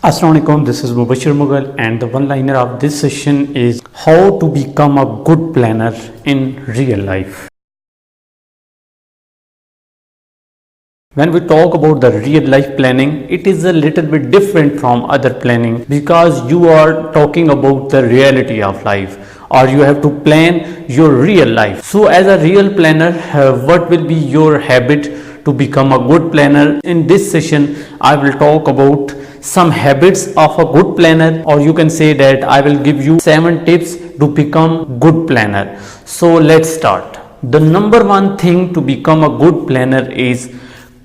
Assalamualaikum, this is Mubashir Mughal and the one-liner of this session is how to become a good planner in real life. When we talk about the real life planning, it is a little bit different from other planning because you are talking about the reality of life or you have to plan your real life. So as a real planner, what will be your habit to become a good planner? In this session, I will talk about some habits of a good planner, or you can say that I will give you 7 tips to become good planner. So let's start. The number one thing to become a good planner is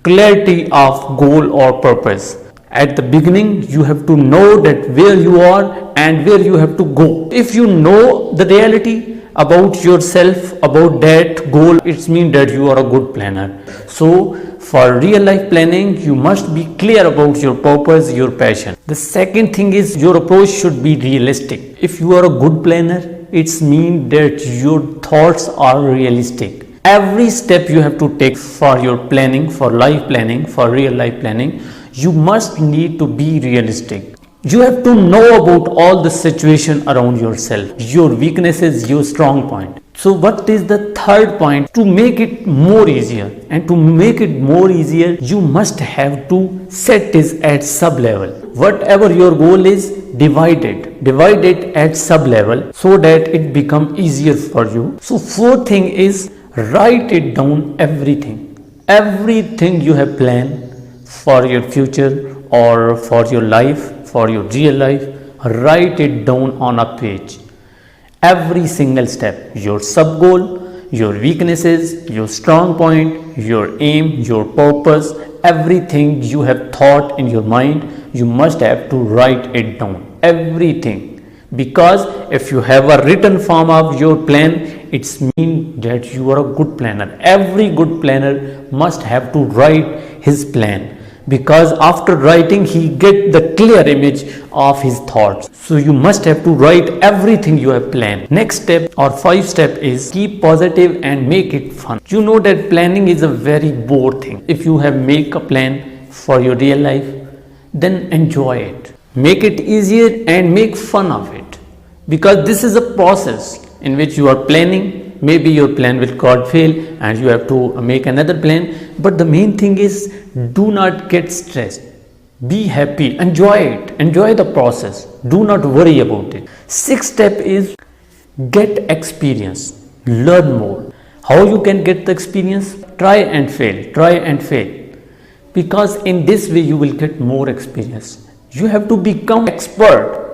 clarity of goal or purpose. At the beginning, you have to know that where you are and where you have to go. If you know the reality about yourself, about that goal, it means that you are a good planner. So for real life planning, you must be clear about your purpose, your passion. The second thing is your approach should be realistic. If you are a good planner, it means that your thoughts are realistic. Every step you have to take for your planning, for life planning, for real life planning, you must need to be realistic. You have to know about all the situation around yourself, your weaknesses, your strong point. So what is the third point? To make it more easier, and to make it more easier, you must have to set this at sub level. Whatever your goal is, divide it at sub level so that it become easier for you. So fourth thing is write it down, everything you have planned for your future or for your life, for your real life. Write it down on a page, every single step, your sub goal, your weaknesses, your strong point, your aim, your purpose, everything you have thought in your mind, you must have to write it down, everything. Because if you have a written form of your plan, it means that you are a good planner. Every good planner must have to write his plan, because after writing he get the clear image of his thoughts. So you must have to write everything you have planned. Next step or 5 step is keep positive and make it fun. You know that planning is a very bored thing. If you have make a plan for your real life, then enjoy it. Make it easier and make fun of it, because this is a process in which you are planning. Maybe your plan will God fail and you have to make another plan, but the main thing is do not get stressed. Be happy, enjoy it, enjoy the process, do not worry about it. 6th step is get experience, learn more. How you can get the experience? Try and fail, because in this way you will get more experience. You have to become expert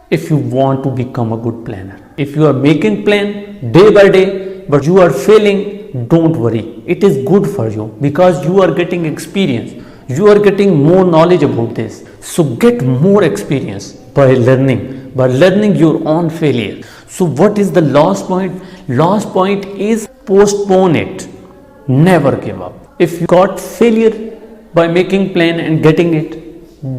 if you want to become a good planner. If you are making plan day by day but you are failing, don't worry, it is good for you, because you are getting experience, you are getting more knowledge about this. So get more experience by learning your own failure. So what is the last point? Last point is postpone it, never give up. If you got failure by making plan and getting it,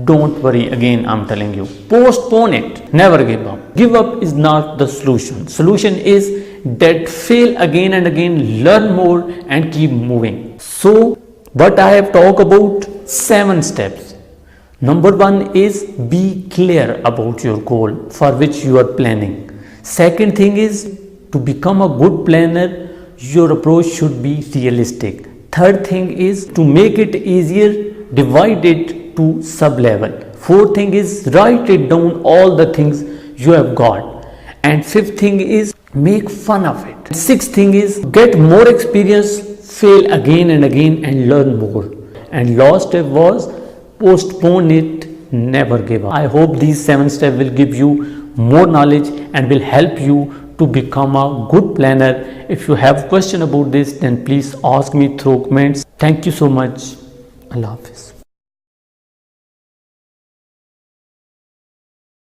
don't worry, again I'm telling you, postpone it, never give up. Give up is not the solution. Solution is that fail again and again, learn more and keep moving. So what I have talked about 7 steps. Number 1 is be clear about your goal for which you are planning. Second thing is to become a good planner, your approach should be realistic. Third thing is to make it easier, divide it to sub level. Fourth thing is write it down, all the things you have got. And fifth thing is make fun of it. Sixth thing is get more experience, fail again and again and learn more. And last step was postpone it, never give up. I hope these 7 steps will give you more knowledge and will help you to become a good planner. If you have question about this, then please ask me through comments. Thank you so much. Allah Hafiz.